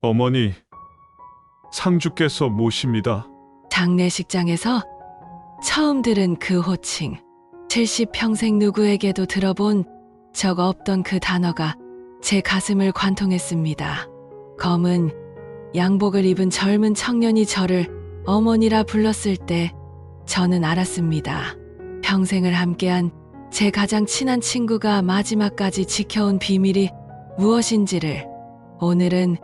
어머니, 상주께서 모십니다. 장례식장에서 처음 들은 그 호칭. 70평생 누구에게도 들어본 적 없던 그 단어가 제 가슴을 관통했습니다. 검은 양복을 입은 젊은 청년이 저를 어머니라 불렀을 때 저는 알았습니다. 평생을 함께한 제 가장 친한 친구가 마지막까지 지켜온 비밀이 무엇인지를. 오늘은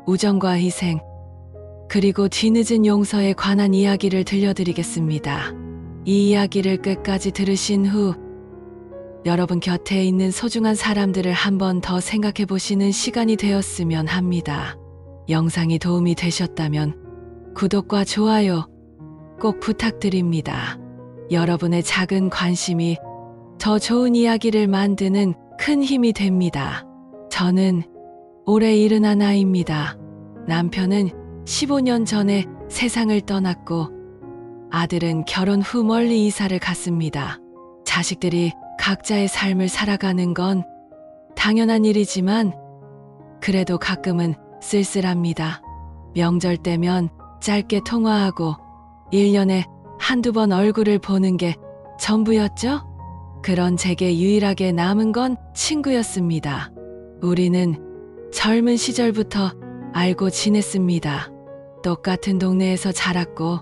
우정과 희생, 그리고 뒤늦은 용서에 관한 이야기를 들려드리겠습니다. 이 이야기를 끝까지 들으신 후 여러분 곁에 있는 소중한 사람들을 한 번 더 생각해 보시는 시간이 되었으면 합니다. 영상이 도움이 되셨다면 구독과 좋아요 꼭 부탁드립니다. 여러분의 작은 관심이 더 좋은 이야기를 만드는 큰 힘이 됩니다. 저는 올해 71입니다. 남편은 15년 전에 세상을 떠났고 아들은 결혼 후 멀리 이사를 갔습니다. 자식들이 각자의 삶을 살아가는 건 당연한 일이지만 그래도 가끔은 쓸쓸합니다. 명절 때면 짧게 통화하고 1년에 한두 번 얼굴을 보는 게 전부였죠? 그런 제게 유일하게 남은 건 친구였습니다. 우리는 젊은 시절부터 알고 지냈습니다. 똑같은 동네에서 자랐고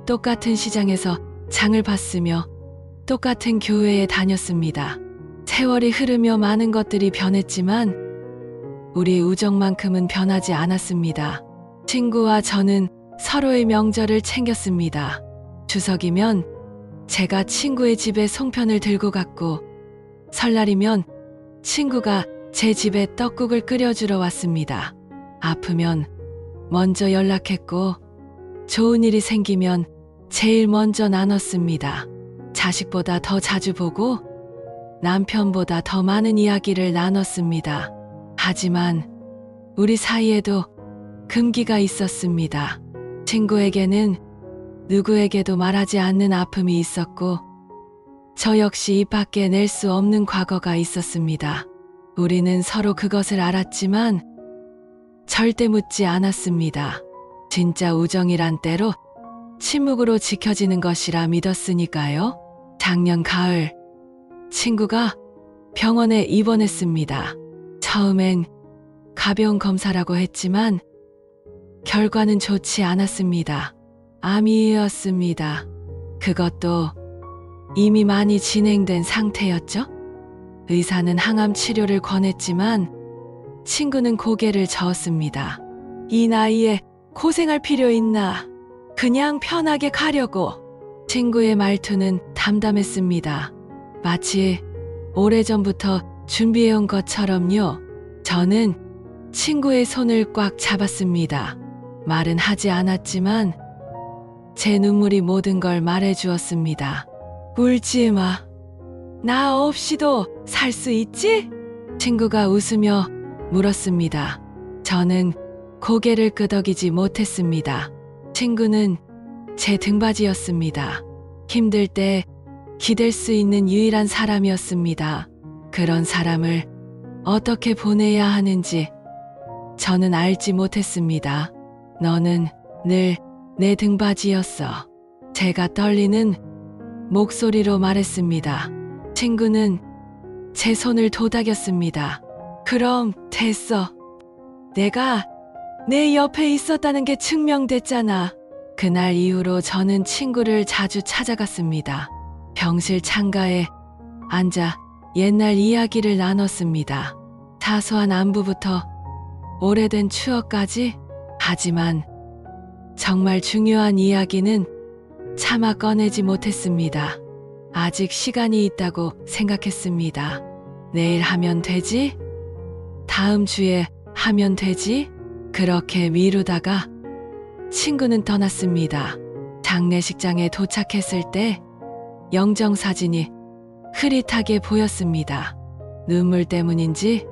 똑같은 시장에서 장을 봤으며 똑같은 교회에 다녔습니다. 세월이 흐르며 많은 것들이 변했지만 우리 우정만큼은 변하지 않았습니다. 친구와 저는 서로의 명절을 챙겼습니다. 추석이면 제가 친구의 집에 송편을 들고 갔고 설날이면 친구가 제 집에 떡국을 끓여주러 왔습니다. 아프면 먼저 연락했고 좋은 일이 생기면 제일 먼저 나눴습니다. 자식보다 더 자주 보고 남편보다 더 많은 이야기를 나눴습니다. 하지만 우리 사이에도 금기가 있었습니다. 친구에게는 누구에게도 말하지 않는 아픔이 있었고 저 역시 입 밖에 낼 수 없는 과거가 있었습니다. 우리는 서로 그것을 알았지만 절대 묻지 않았습니다. 진짜 우정이란 때로 침묵으로 지켜지는 것이라 믿었으니까요. 작년 가을 친구가 병원에 입원했습니다. 처음엔 가벼운 검사라고 했지만 결과는 좋지 않았습니다. 암이었습니다. 그것도 이미 많이 진행된 상태였죠. 의사는 항암 치료를 권했지만 친구는 고개를 저었습니다. 이 나이에 고생할 필요 있나? 그냥 편하게 가려고. 친구의 말투는 담담했습니다. 마치 오래전부터 준비해온 것처럼요. 저는 친구의 손을 꽉 잡았습니다. 말은 하지 않았지만 제 눈물이 모든 걸 말해주었습니다. 울지 마. 나 없이도 살 수 있지? 친구가 웃으며 물었습니다. 저는 고개를 끄덕이지 못했습니다. 친구는 제 등받이였습니다. 힘들 때 기댈 수 있는 유일한 사람이었습니다. 그런 사람을 어떻게 보내야 하는지 저는 알지 못했습니다. 너는 늘 내 등받이였어. 제가 떨리는 목소리로 말했습니다. 친구는 제 손을 도닥였습니다. 그럼 됐어. 내가 내 옆에 있었다는 게 증명됐잖아. 그날 이후로 저는 친구를 자주 찾아갔습니다. 병실 창가에 앉아 옛날 이야기를 나눴습니다. 사소한 안부부터 오래된 추억까지. 하지만 정말 중요한 이야기는 차마 꺼내지 못했습니다. 아직 시간이 있다고 생각했습니다. 내일 하면 되지? 다음 주에 하면 되지? 그렇게 미루다가 친구는 떠났습니다. 장례식장에 도착했을 때 영정사진이 흐릿하게 보였습니다. 눈물 때문인지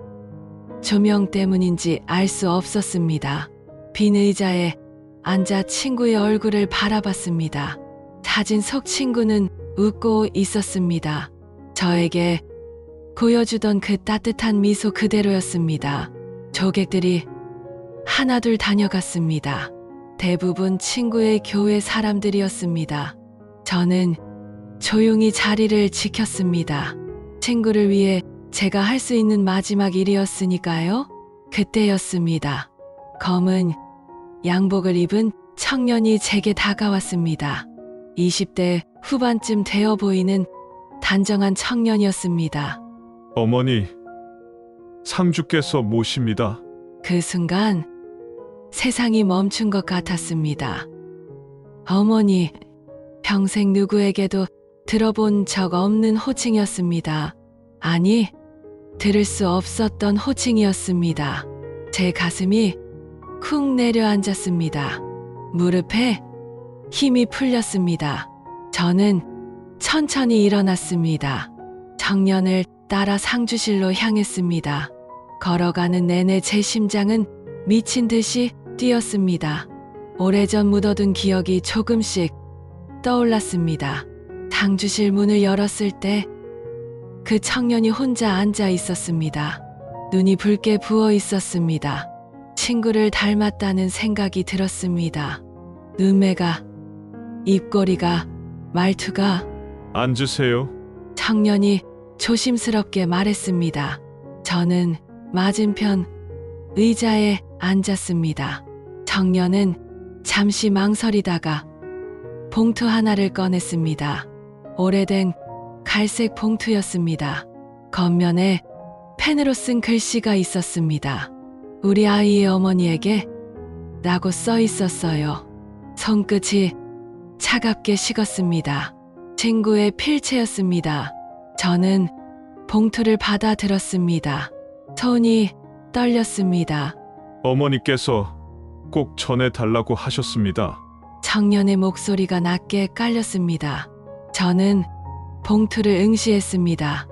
조명 때문인지 알 수 없었습니다. 빈 의자에 앉아 친구의 얼굴을 바라봤습니다. 사진 속 친구는 웃고 있었습니다. 저에게 보여주던 그 따뜻한 미소 그대로였습니다. 조객들이 하나둘 다녀갔습니다. 대부분 친구의 교회 사람들이었습니다. 저는 조용히 자리를 지켰습니다. 친구를 위해 제가 할 수 있는 마지막 일이었으니까요. 그때였습니다. 검은 양복을 입은 청년이 제게 다가왔습니다. 20대 후반쯤 되어 보이는 단정한 청년이었습니다. 어머니, 상주께서 모십니다. 그 순간 세상이 멈춘 것 같았습니다. 어머니, 평생 누구에게도 들어본 적 없는 호칭이었습니다. 아니, 들을 수 없었던 호칭이었습니다. 제 가슴이 쿵 내려앉았습니다. 무릎에 힘이 풀렸습니다. 저는 천천히 일어났습니다. 청년을 따라 상주실로 향했습니다. 걸어가는 내내 제 심장은 미친 듯이 뛰었습니다. 오래전 묻어둔 기억이 조금씩 떠올랐습니다. 상주실 문을 열었을 때 그 청년이 혼자 앉아 있었습니다. 눈이 붉게 부어 있었습니다. 친구를 닮았다는 생각이 들었습니다. 눈매가, 입꼬리가, 말투가. 앉으세요. 청년이 조심스럽게 말했습니다. 저는 맞은편 의자에 앉았습니다. 청년은 잠시 망설이다가 봉투 하나를 꺼냈습니다. 오래된 갈색 봉투였습니다. 겉면에 펜으로 쓴 글씨가 있었습니다. 우리 아이의 어머니에게 라고 써 있었어요. 손끝이 차갑게 식었습니다. 친구의 필체였습니다. 저는 봉투를 받아들었습니다. 손이 떨렸습니다. 어머니께서 꼭 전해달라고 하셨습니다. 청년의 목소리가 낮게 깔렸습니다. 저는 봉투를 응시했습니다.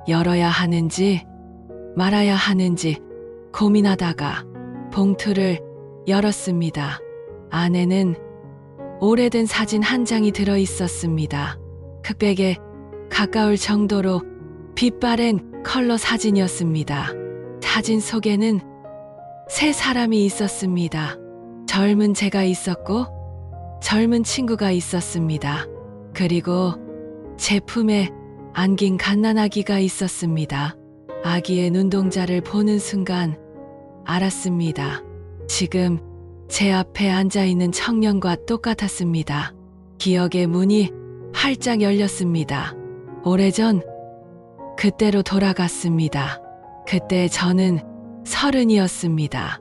열어야 하는지 말아야 하는지 고민하다가 봉투를 열었습니다. 안에는 오래된 사진 한 장이 들어 있었습니다. 흑백에 가까울 정도로 빛바랜 컬러 사진이었습니다. 사진 속에는 세 사람이 있었습니다. 젊은 제가 있었고 젊은 친구가 있었습니다. 그리고 제 품에 안긴 갓난아기가 있었습니다. 아기의 눈동자를 보는 순간 알았습니다. 지금 제 앞에 앉아있는 청년과 똑같았습니다. 기억의 문이 활짝 열렸습니다. 오래전 그때로 돌아갔습니다. 그때 저는 30이었습니다.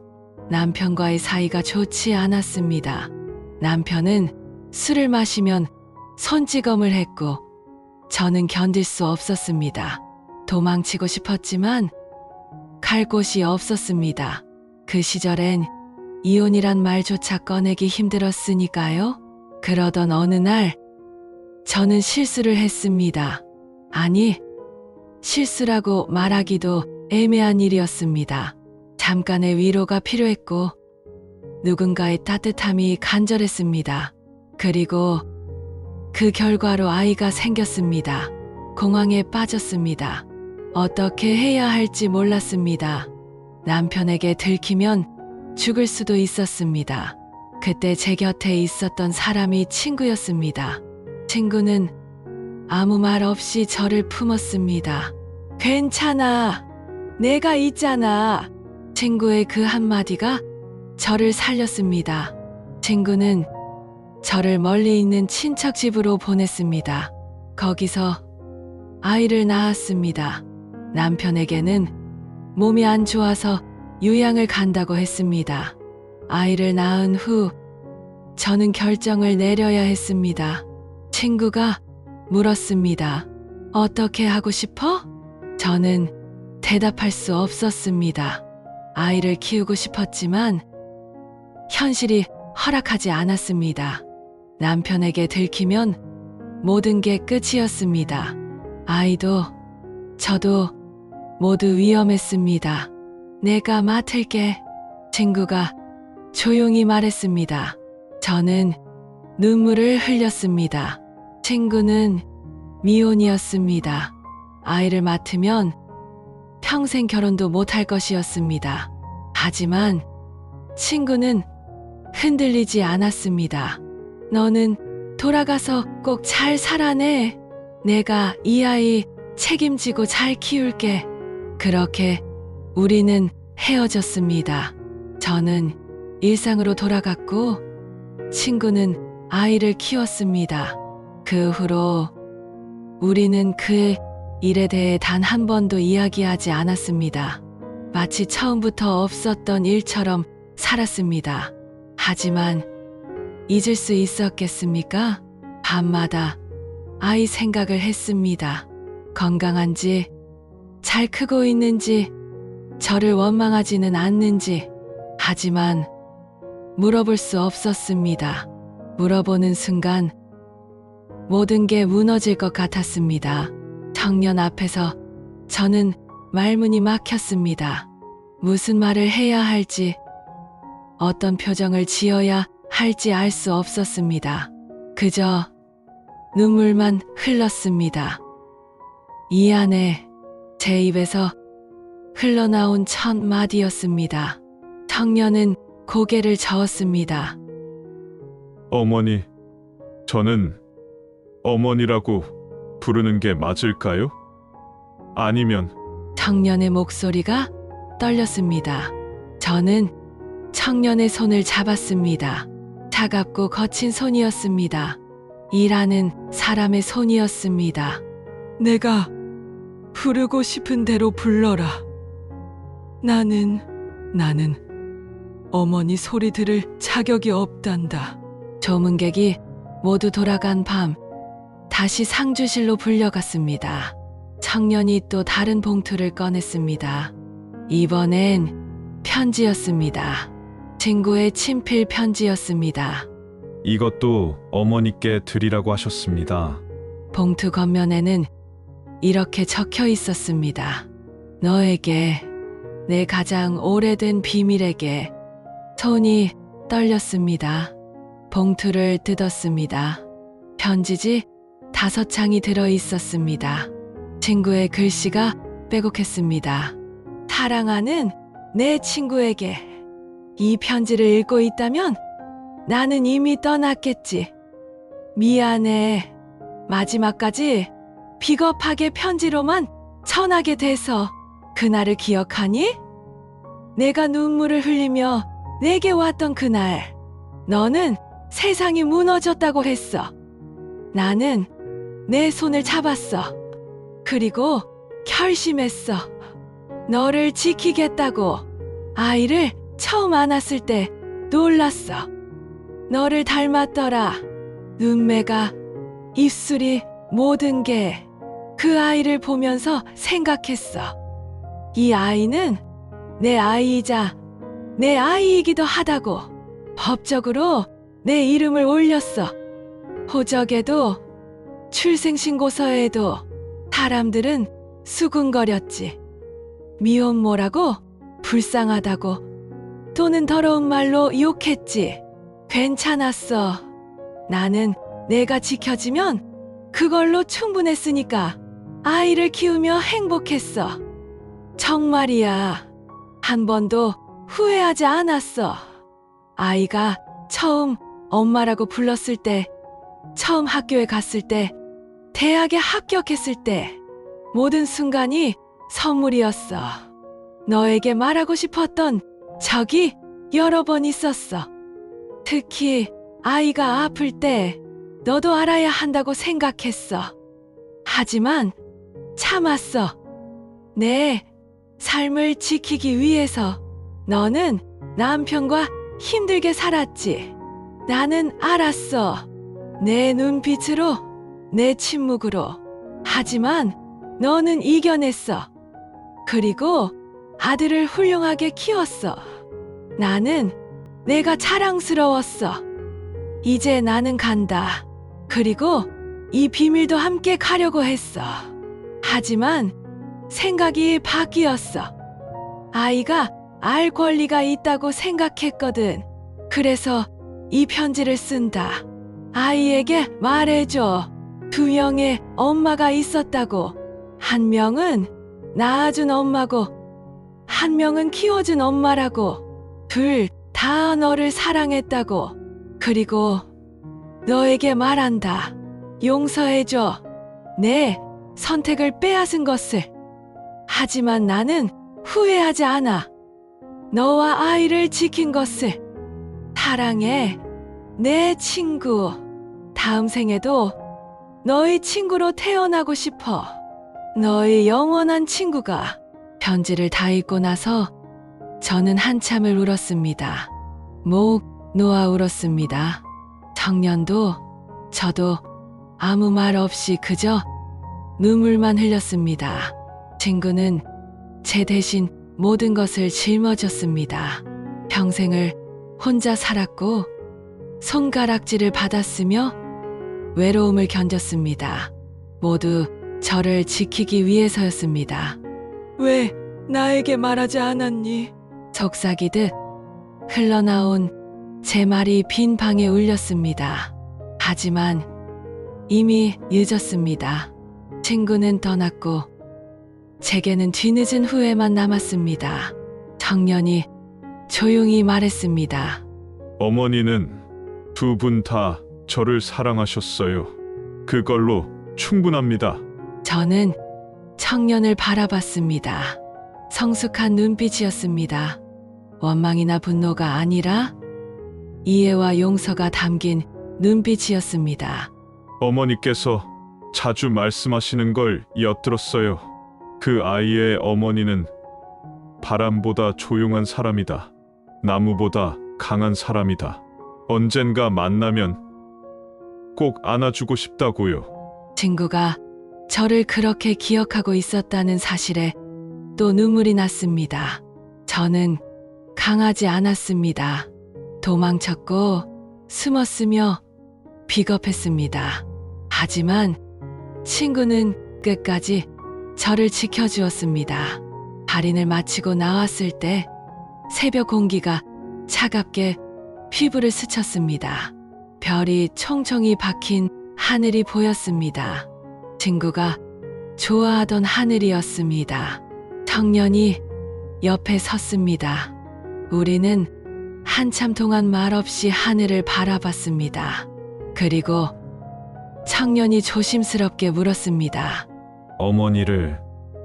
남편과의 사이가 좋지 않았습니다. 남편은 술을 마시면 손찌검을 했고 저는 견딜 수 없었습니다. 도망치고 싶었지만 갈 곳이 없었습니다. 그 시절엔 이혼이란 말조차 꺼내기 힘들었으니까요. 그러던 어느 날 저는 실수를 했습니다. 아니, 실수라고 말하기도 애매한 일이었습니다. 잠깐의 위로가 필요했고 누군가의 따뜻함이 간절했습니다. 그리고 그 결과로 아이가 생겼습니다. 공황에 빠졌습니다. 어떻게 해야 할지 몰랐습니다. 남편에게 들키면 죽을 수도 있었습니다. 그때 제 곁에 있었던 사람이 친구였습니다. 친구는 아무 말 없이 저를 품었습니다. 괜찮아. 내가 있잖아. 친구의 그 한마디가 저를 살렸습니다. 친구는 저를 멀리 있는 친척 집으로 보냈습니다. 거기서 아이를 낳았습니다. 남편에게는 몸이 안 좋아서 요양을 간다고 했습니다. 아이를 낳은 후 저는 결정을 내려야 했습니다. 친구가 물었습니다. 어떻게 하고 싶어? 저는 대답할 수 없었습니다. 아이를 키우고 싶었지만 현실이 허락하지 않았습니다. 남편에게 들키면 모든 게 끝이었습니다. 아이도 저도 모두 위험했습니다. 내가 맡을게. 친구가 조용히 말했습니다. 저는 눈물을 흘렸습니다. 친구는 미혼이었습니다. 아이를 맡으면 평생 결혼도 못할 것이었습니다. 하지만 친구는 흔들리지 않았습니다. 너는 돌아가서 꼭 잘 살아내. 내가 이 아이 책임지고 잘 키울게. 그렇게 우리는 헤어졌습니다. 저는 일상으로 돌아갔고 친구는 아이를 키웠습니다. 그 후로 우리는 그 일에 대해 단 한 번도 이야기하지 않았습니다. 마치 처음부터 없었던 일처럼 살았습니다. 하지만 잊을 수 있었겠습니까? 밤마다 아이 생각을 했습니다. 건강한지, 잘 크고 있는지, 저를 원망하지는 않는지. 하지만 물어볼 수 없었습니다. 물어보는 순간 모든 게 무너질 것 같았습니다. 청년 앞에서 저는 말문이 막혔습니다. 무슨 말을 해야 할지, 어떤 표정을 지어야 할지 알 수 없었습니다. 그저 눈물만 흘렀습니다. 이 안에 제 입에서 흘러나온 첫 마디였습니다. 청년은 고개를 저었습니다. 어머니, 저는 어머니라고 부르는 게 맞을까요? 아니면 청년의 목소리가 떨렸습니다. 저는 청년의 손을 잡았습니다. 차갑고 거친 손이었습니다. 일하는 사람의 손이었습니다. 내가 부르고 싶은 대로 불러라. 나는 어머니 소리 들을 자격이 없단다. 조문객이 모두 돌아간 밤, 다시 상주실로 불려갔습니다. 청년이 또 다른 봉투를 꺼냈습니다. 이번엔 편지였습니다. 친구의 친필 편지였습니다. 이것도 어머니께 드리라고 하셨습니다. 봉투 겉면에는 이렇게 적혀 있었습니다. 너에게, 내 가장 오래된 비밀에게. 손이 떨렸습니다. 봉투를 뜯었습니다. 편지지 5장이 들어 있었습니다. 친구의 글씨가 빼곡했습니다. 사랑하는 내 친구에게, 이 편지를 읽고 있다면 나는 이미 떠났겠지. 미안해. 마지막까지 비겁하게 편지로만 전하게 돼서. 그날을 기억하니? 내가 눈물을 흘리며 내게 왔던 그날, 너는 세상이 무너졌다고 했어. 나는 내 손을 잡았어. 그리고 결심했어. 너를 지키겠다고. 아이를 처음 안았을 때 놀랐어. 너를 닮았더라. 눈매가, 입술이, 모든 게. 그 아이를 보면서 생각했어. 이 아이는 내 아이이자 내 아이이기도 하다고. 법적으로 내 이름을 올렸어. 호적에도 출생신고서에도. 사람들은 수군거렸지. 미혼모라고, 불쌍하다고, 또는 더러운 말로 욕했지. 괜찮았어. 나는 내가 지켜지면 그걸로 충분했으니까 아이를 키우며 행복했어. 정말이야. 한 번도 후회하지 않았어. 아이가 처음 엄마라고 불렀을 때, 처음 학교에 갔을 때, 대학에 합격했을 때, 모든 순간이 선물이었어. 너에게 말하고 싶었던 적이 여러 번 있었어. 특히 아이가 아플 때 너도 알아야 한다고 생각했어. 하지만 참았어. 내 삶을 지키기 위해서. 너는 남편과 힘들게 살았지. 나는 알았어. 내 눈빛으로, 내 침묵으로. 하지만 너는 이겨냈어. 그리고 아들을 훌륭하게 키웠어. 나는 내가 자랑스러웠어. 이제 나는 간다. 그리고 이 비밀도 함께 가려고 했어. 하지만 생각이 바뀌었어. 아이가 알 권리가 있다고 생각했거든. 그래서 이 편지를 쓴다. 아이에게 말해줘. 2명의 엄마가 있었다고. 한 명은 낳아준 엄마고, 한 명은 키워준 엄마라고. 둘 다 너를 사랑했다고. 그리고 너에게 말한다. 용서해줘. 내 선택을 빼앗은 것을. 하지만 나는 후회하지 않아. 너와 아이를 지킨 것을. 사랑해, 내 친구. 다음 생에도 너의 친구로 태어나고 싶어. 너의 영원한 친구가. 편지를 다 읽고 나서 저는 한참을 울었습니다. 목 놓아 울었습니다. 청년도 저도 아무 말 없이 그저 눈물만 흘렸습니다. 친구는 제 대신 모든 것을 짊어졌습니다. 평생을 혼자 살았고 손가락질을 받았으며 외로움을 견뎠습니다. 모두 저를 지키기 위해서였습니다. 왜 나에게 말하지 않았니? 속삭이듯 흘러나온 제 말이 빈 방에 울렸습니다. 하지만 이미 늦었습니다. 친구는 떠났고 제게는 뒤늦은 후회만 남았습니다. 청년이 조용히 말했습니다. 어머니는 두 분 다 저를 사랑하셨어요. 그걸로 충분합니다. 저는 청년을 바라봤습니다. 성숙한 눈빛이었습니다. 원망이나 분노가 아니라 이해와 용서가 담긴 눈빛이었습니다. 어머니께서 자주 말씀하시는 걸 엿들었어요. 그 아이의 어머니는 바람보다 조용한 사람이다. 나무보다 강한 사람이다. 언젠가 만나면 꼭 안아주고 싶다고요. 친구가 저를 그렇게 기억하고 있었다는 사실에 또 눈물이 났습니다. 저는 강하지 않았습니다. 도망쳤고 숨었으며 비겁했습니다. 하지만 친구는 끝까지 저를 지켜주었습니다. 할인을 마치고 나왔을 때 새벽 공기가 차갑게 피부를 스쳤습니다. 별이 총총히 박힌 하늘이 보였습니다. 친구가 좋아하던 하늘이었습니다. 청년이 옆에 섰습니다. 우리는 한참 동안 말없이 하늘을 바라봤습니다. 그리고 청년이 조심스럽게 물었습니다. 어머니를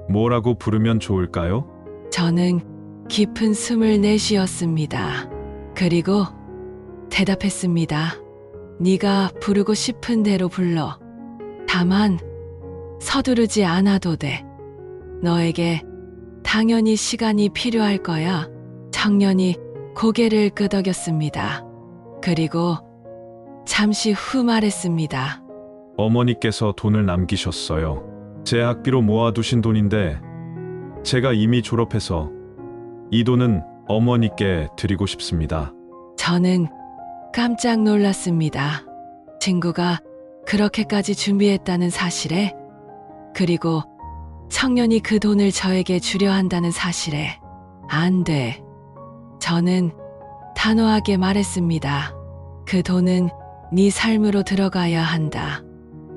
뭐라고 부르면 좋을까요? 저는 깊은 숨을 내쉬었습니다. 그리고 대답했습니다. 네가 부르고 싶은 대로 불러. 다만 서두르지 않아도 돼. 너에게 당연히 시간이 필요할 거야. 청년이 고개를 끄덕였습니다. 그리고 잠시 후 말했습니다. 어머니께서 돈을 남기셨어요. 제 학비로 모아두신 돈인데 제가 이미 졸업해서 이 돈은 어머니께 드리고 싶습니다. 저는 깜짝 놀랐습니다. 친구가 그렇게까지 준비했다는 사실에, 그리고 청년이 그 돈을 저에게 주려 한다는 사실에. 안 돼. 저는 단호하게 말했습니다. 그 돈은 네 삶으로 들어가야 한다.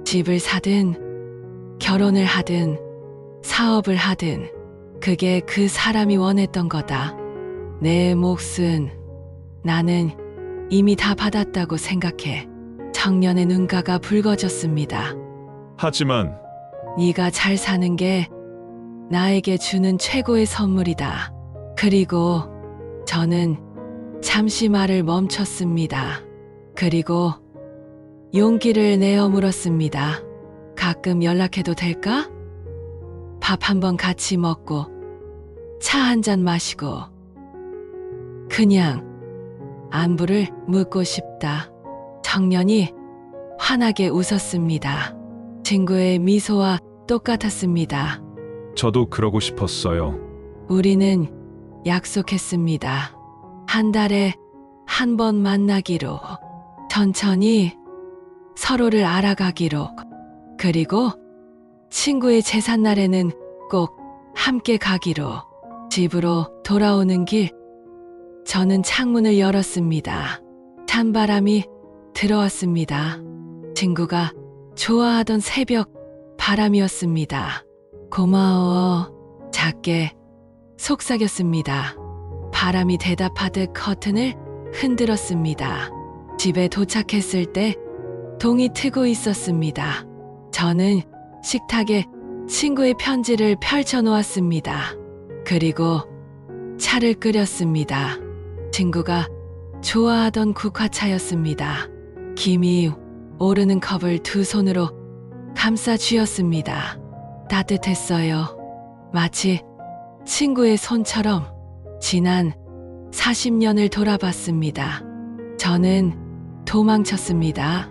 집을 사든 결혼을 하든 사업을 하든 그게 그 사람이 원했던 거다. 내 몫은 나는 이미 다 받았다고 생각해. 청년의 눈가가 붉어졌습니다. 하지만 네가 잘 사는 게 나에게 주는 최고의 선물이다. 그리고 저는 잠시 말을 멈췄습니다. 그리고 용기를 내어 물었습니다. 가끔 연락해도 될까? 밥 한번 같이 먹고 차 한 잔 마시고 그냥 안부를 묻고 싶다. 청년이 환하게 웃었습니다. 친구의 미소와 똑같았습니다. 저도 그러고 싶었어요. 우리는 약속했습니다. 한 달에 한 번 만나기로, 천천히 서로를 알아가기로, 그리고 친구의 제삿날에는 꼭 함께 가기로. 집으로 돌아오는 길, 저는 창문을 열었습니다. 찬바람이 들어왔습니다. 친구가 좋아하던 새벽 바람이었습니다. 고마워. 작게 속삭였습니다. 바람이 대답하듯 커튼을 흔들었습니다. 집에 도착했을 때 동이 트고 있었습니다. 저는 식탁에 친구의 편지를 펼쳐 놓았습니다. 그리고 차를 끓였습니다. 친구가 좋아하던 국화차였습니다. 김이 오르는 컵을 두 손으로 감싸 쥐었습니다. 따뜻했어요. 마치 친구의 손처럼 지난 40년을 돌아봤습니다. 저는 도망쳤습니다.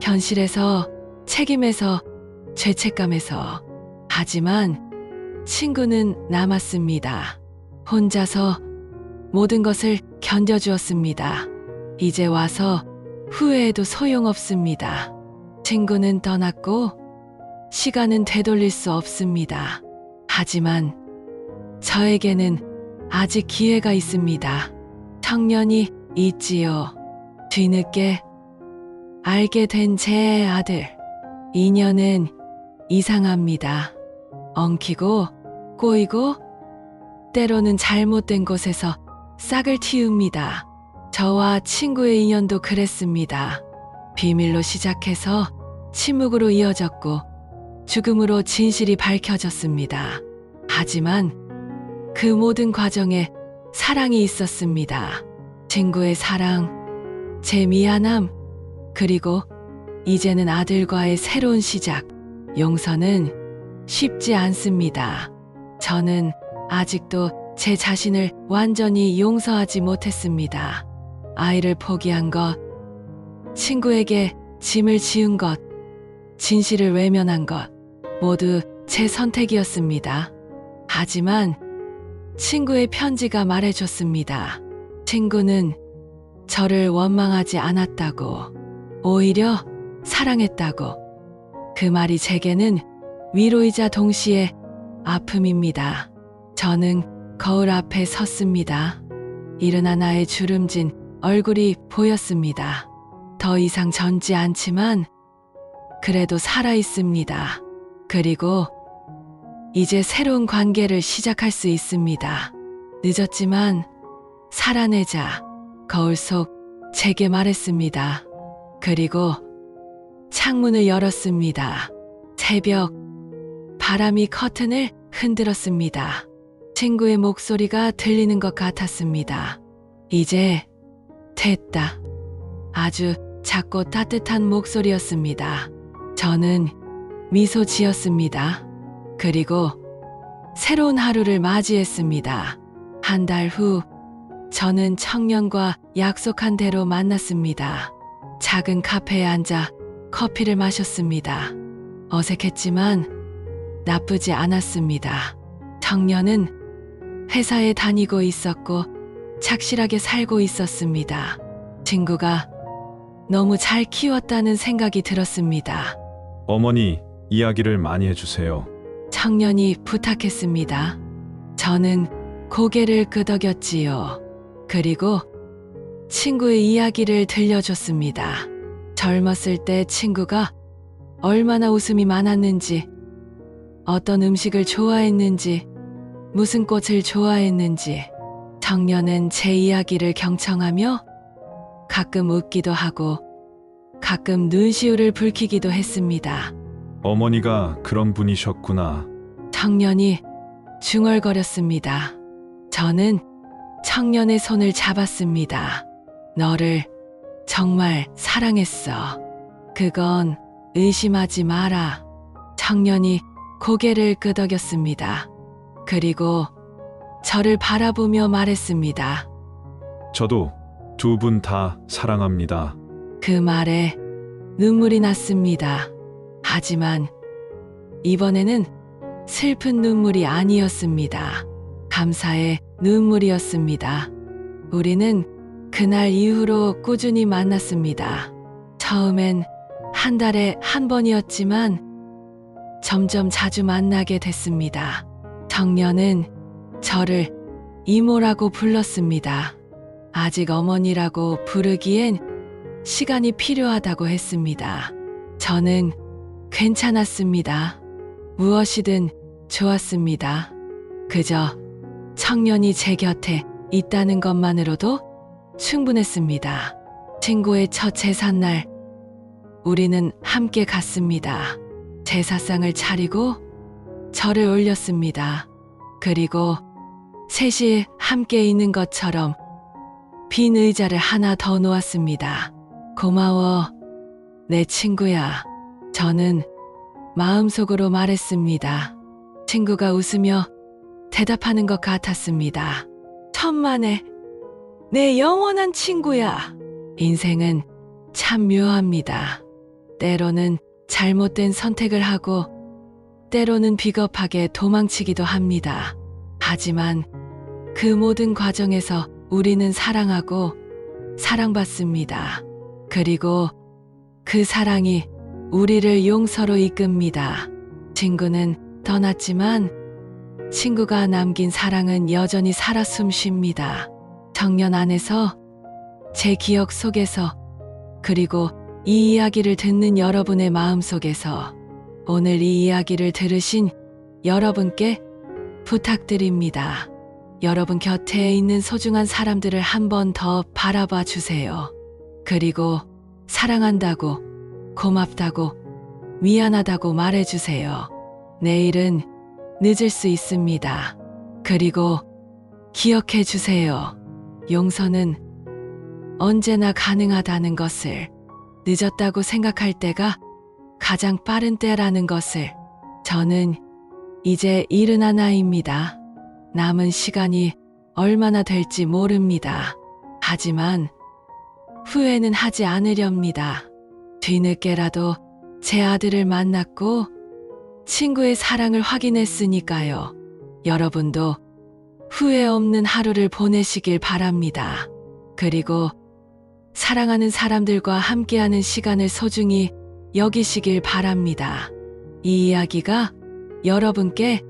현실에서, 책임에서, 죄책감에서. 하지만 친구는 남았습니다. 혼자서 모든 것을 견뎌주었습니다. 이제 와서 후회해도 소용없습니다. 친구는 떠났고 시간은 되돌릴 수 없습니다. 하지만 저에게는 아직 기회가 있습니다. 청년이 있지요. 뒤늦게 알게 된 제 아들. 인연은 이상합니다. 엉키고 꼬이고 때로는 잘못된 곳에서 싹을 틔웁니다. 저와 친구의 인연도 그랬습니다. 비밀로 시작해서 침묵으로 이어졌고 죽음으로 진실이 밝혀졌습니다. 하지만 그 모든 과정에 사랑이 있었습니다. 친구의 사랑, 제 미안함, 그리고 이제는 아들과의 새로운 시작. 용서는 쉽지 않습니다. 저는 아직도 제 자신을 완전히 용서하지 못했습니다. 아이를 포기한 것, 친구에게 짐을 지은 것, 진실을 외면한 것, 모두 제 선택이었습니다. 하지만 친구의 편지가 말해줬습니다. 친구는 저를 원망하지 않았다고, 오히려 사랑했다고. 그 말이 제게는 위로이자 동시에 아픔입니다. 저는 거울 앞에 섰습니다. 이른 하나의 주름진 얼굴이 보였습니다. 더 이상 젊지 않지만 그래도 살아있습니다. 그리고 이제 새로운 관계를 시작할 수 있습니다. 늦었지만 살아내자. 거울 속 제게 말했습니다. 그리고 창문을 열었습니다. 새벽 바람이 커튼을 흔들었습니다. 친구의 목소리가 들리는 것 같았습니다. 이제 됐다. 아주 작고 따뜻한 목소리였습니다. 저는 미소 지었습니다. 그리고 새로운 하루를 맞이했습니다. 한 달 후 저는 청년과 약속한 대로 만났습니다. 작은 카페에 앉아 커피를 마셨습니다. 어색했지만 나쁘지 않았습니다. 청년은 회사에 다니고 있었고 착실하게 살고 있었습니다. 친구가 너무 잘 키웠다는 생각이 들었습니다. 어머니, 이야기를 많이 해주세요. 청년이 부탁했습니다. 저는 고개를 끄덕였지요. 그리고 친구의 이야기를 들려줬습니다. 젊었을 때 친구가 얼마나 웃음이 많았는지, 어떤 음식을 좋아했는지, 무슨 꽃을 좋아했는지. 청년은 제 이야기를 경청하며 가끔 웃기도 하고 가끔 눈시울을 붉히기도 했습니다. 어머니가 그런 분이셨구나. 청년이 중얼거렸습니다. 저는 청년의 손을 잡았습니다. 너를 정말 사랑했어. 그건 의심하지 마라. 청년이 고개를 끄덕였습니다. 그리고 저를 바라보며 말했습니다. 저도 두 분 다 사랑합니다. 그 말에 눈물이 났습니다. 하지만 이번에는 슬픈 눈물이 아니었습니다. 감사의 눈물이었습니다. 우리는 그날 이후로 꾸준히 만났습니다. 처음엔 한 달에 한 번이었지만 점점 자주 만나게 됐습니다. 청년은 저를 이모라고 불렀습니다. 아직 어머니라고 부르기엔 시간이 필요하다고 했습니다. 저는 괜찮았습니다. 무엇이든 좋았습니다. 그저 청년이 제 곁에 있다는 것만으로도 충분했습니다. 친구의 첫 제삿날, 우리는 함께 갔습니다. 제사상을 차리고 절을 올렸습니다. 그리고 셋이 함께 있는 것처럼 빈 의자를 하나 더 놓았습니다. 고마워, 내 친구야. 저는 마음속으로 말했습니다. 친구가 웃으며 대답하는 것 같았습니다. 천만에 내 영원한 친구야. 인생은 참 묘합니다. 때로는 잘못된 선택을 하고 때로는 비겁하게 도망치기도 합니다. 하지만 그 모든 과정에서 우리는 사랑하고 사랑받습니다. 그리고 그 사랑이 우리를 용서로 이끕니다. 친구는 떠났지만 친구가 남긴 사랑은 여전히 살아 숨쉽니다. 청년 안에서, 제 기억 속에서, 그리고 이 이야기를 듣는 여러분의 마음 속에서 오늘 이 이야기를 들으신 여러분께 부탁드립니다. 여러분 곁에 있는 소중한 사람들을 한 번 더 바라봐 주세요. 그리고 사랑한다고, 고맙다고, 미안하다고 말해주세요. 내일은 늦을 수 있습니다. 그리고 기억해 주세요. 용서는 언제나 가능하다는 것을, 늦었다고 생각할 때가 가장 빠른 때라는 것을. 저는 이제 71입니다. 남은 시간이 얼마나 될지 모릅니다. 하지만 후회는 하지 않으렵니다. 뒤늦게라도 제 아들을 만났고 친구의 사랑을 확인했으니까요. 여러분도 후회 없는 하루를 보내시길 바랍니다. 그리고 사랑하는 사람들과 함께하는 시간을 소중히 여기시길 바랍니다. 이 이야기가 여러분께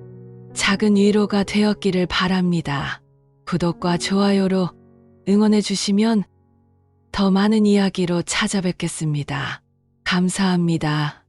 작은 위로가 되었기를 바랍니다. 구독과 좋아요로 응원해 주시면 더 많은 이야기로 찾아뵙겠습니다. 감사합니다.